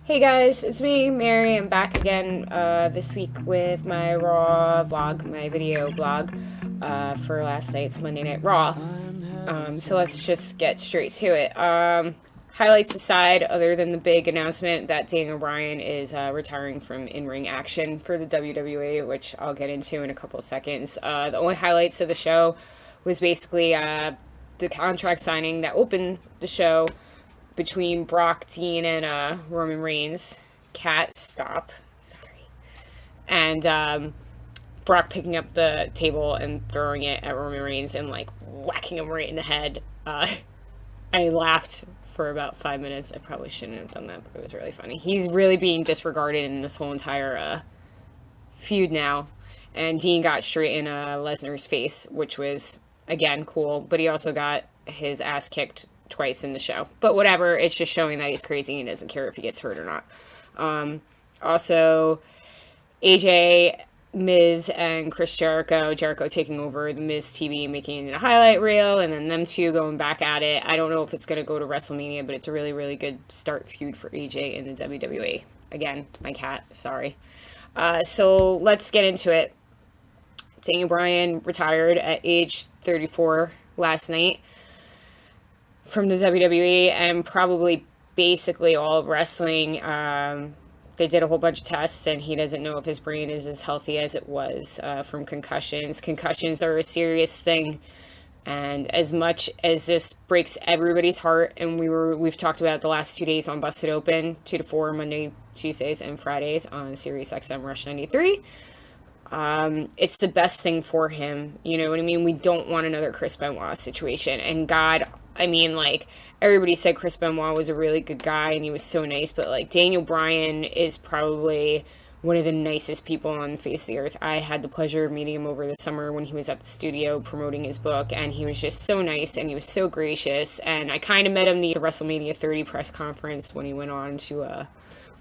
Hey guys, it's me, Mary. I'm back again this week with my Raw vlog, my video blog for last night's Monday Night Raw. So let's just get straight to it. Highlights aside, other than the big announcement that Daniel Bryan is retiring from in-ring action for the WWE, which I'll get into in a couple of seconds. The only highlights of the show was basically the contract signing that opened the show between Brock, Dean, and Roman Reigns. Cat, stop. Sorry. And Brock picking up the table and throwing it at Roman Reigns and, like, whacking him right in the head. I laughed for about 5 minutes. I probably shouldn't have done that, but it was really funny. He's really being disregarded in this whole entire feud now. And Dean got straight in Lesnar's face, which was, again, cool. But he also got his ass kicked twice in the show. But whatever, it's just showing that he's crazy and he doesn't care if he gets hurt or not. Also, AJ, Miz, and Chris Jericho taking over the Miz TV, making it a highlight reel, and then them two going back at it. I don't know if it's going to go to WrestleMania, but it's a really, really good start feud for AJ in the WWE. Again, my cat, sorry. So let's get into it. Daniel Bryan retired at age 34 last night from the WWE and probably basically all of wrestling. They did a whole bunch of tests and he doesn't know if his brain is as healthy as it was from concussions. Concussions are a serious thing. And as much as this breaks everybody's heart, and we've talked about it the last 2 days on Busted Open, 2 to 4, Monday, Tuesdays, and Fridays on Sirius XM Rush 93. It's the best thing for him. You know what I mean? We don't want another Chris Benoit situation. And God, I mean, like, everybody said Chris Benoit was a really good guy and he was so nice, but, like, Daniel Bryan is probably one of the nicest people on the face of the earth. I had the pleasure of meeting him over the summer when he was at the studio promoting his book, and he was just so nice and he was so gracious. And I kind of met him the WrestleMania 30 press conference when he went on to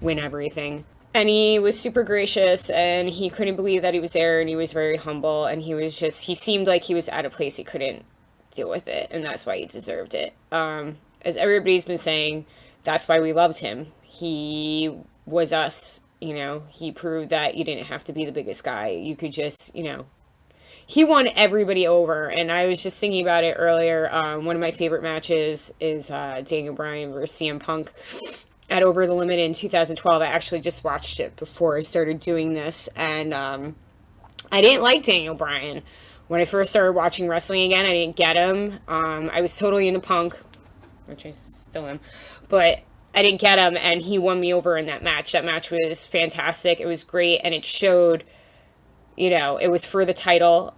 win everything. And he was super gracious, and he couldn't believe that he was there, and he was very humble, and he seemed like he was at a place he couldn't deal with it, and that's why he deserved it. As everybody's been saying, that's why we loved him. He was us, you know. He proved that you didn't have to be the biggest guy. You could just, you know, he won everybody over. And I was just thinking about it earlier. One of my favorite matches is Daniel Bryan versus CM Punk at Over the Limit in 2012. I actually just watched it before I started doing this, and I didn't like Daniel Bryan. When I first started watching wrestling again, I didn't get him. I was totally into Punk, which I still am, but I didn't get him, and he won me over in that match. That match was fantastic. It was great, and it showed, you know, it was for the title.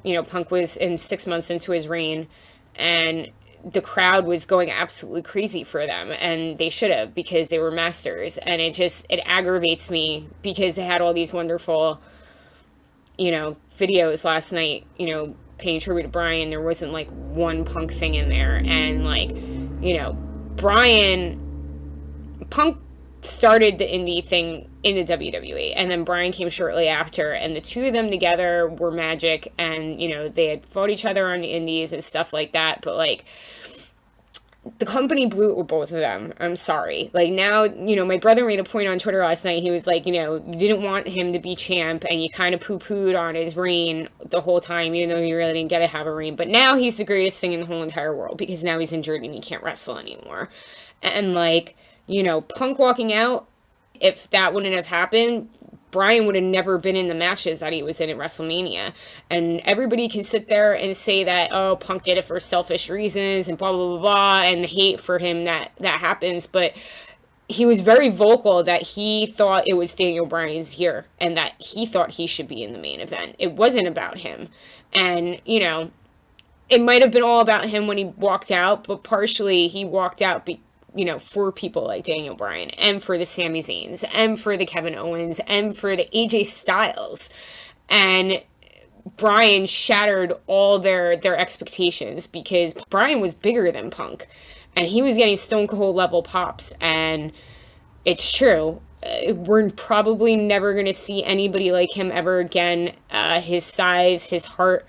You know, Punk was in 6 months into his reign, and the crowd was going absolutely crazy for them, and they should have, because they were masters. And it aggravates me because they had all these wonderful, you know, videos last night, you know, paying tribute to Bryan. There wasn't like one Punk thing in there. And, like, you know, Punk started the indie thing in the WWE, and then Bryan came shortly after, and the two of them together were magic. And, you know, they had fought each other on the indies and stuff like that, but, like, the company blew it with both of them. I'm sorry. Like, now, you know, my brother made a point on Twitter last night. He was like, you know, you didn't want him to be champ, and you kind of poo-pooed on his reign the whole time, even though he really didn't get to have a reign. But now he's the greatest thing in the whole entire world, because now he's injured and he can't wrestle anymore. And, like, you know, Punk walking out, if that wouldn't have happened, Bryan would have never been in the matches that he was in at WrestleMania. And everybody can sit there and say that, oh, Punk did it for selfish reasons and blah, blah, blah, blah, and the hate for him that happens. But he was very vocal that he thought it was Daniel Bryan's year and that he thought he should be in the main event. It wasn't about him. And, you know, it might have been all about him when he walked out, but partially he walked out you know, for people like Daniel Bryan, and for the Sami Zayns, and for the Kevin Owens, and for the AJ Styles. And Bryan shattered all their expectations, because Bryan was bigger than Punk, and he was getting Stone Cold level pops. And it's true. We're probably never going to see anybody like him ever again. His size, his heart,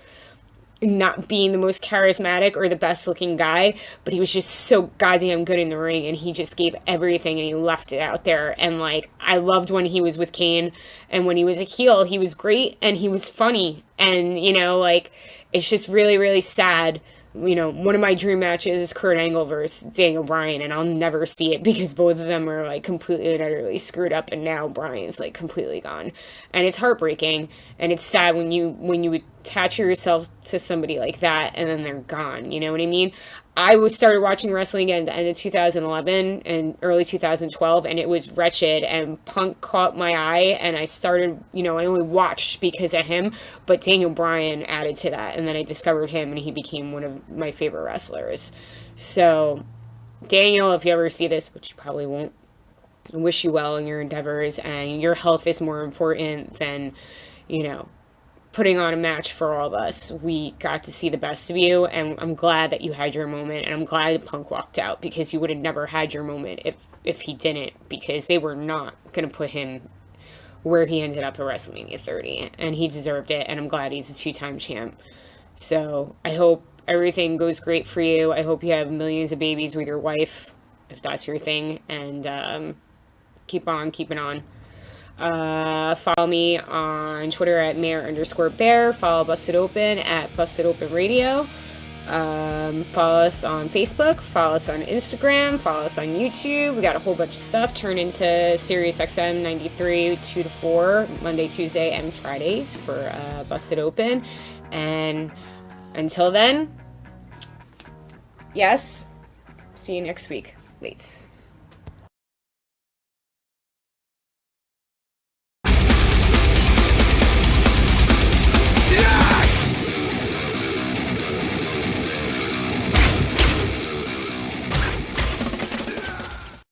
not being the most charismatic or the best looking guy, but he was just so goddamn good in the ring, and he just gave everything and he left it out there. And like, I loved when he was with Kane, and when he was a heel, he was great and he was funny. And you know, like, it's just really, really sad. You know, one of my dream matches is Kurt Angle versus Daniel Bryan, and I'll never see it because both of them are like completely and utterly screwed up, and now Bryan's like completely gone, and it's heartbreaking, and it's sad when you attach yourself to somebody like that and then they're gone. You know what I mean? I was started watching wrestling again at the end of 2011 and early 2012, and it was wretched, and Punk caught my eye, and I started, you know, I only watched because of him, but Daniel Bryan added to that, and then I discovered him, and he became one of my favorite wrestlers. So, Daniel, if you ever see this, which you probably won't, I wish you well in your endeavors, and your health is more important than, you know, putting on a match for all of us. We got to see the best of you, and I'm glad that you had your moment, and I'm glad that Punk walked out, because you would have never had your moment if he didn't, because they were not going to put him where he ended up at WrestleMania 30, and he deserved it, and I'm glad he's a 2-time champ. So I hope everything goes great for you. I hope you have millions of babies with your wife, if that's your thing, and keep on keeping on. Follow me on Twitter at mayor_bear. Follow Busted Open at Busted Open Radio. Follow us on Facebook. Follow us on Instagram. Follow us on YouTube. We got a whole bunch of stuff turned into Sirius XM 93 2 to 4 Monday, Tuesday, and Fridays for Busted Open. And until then, yes, see you next week. Lates.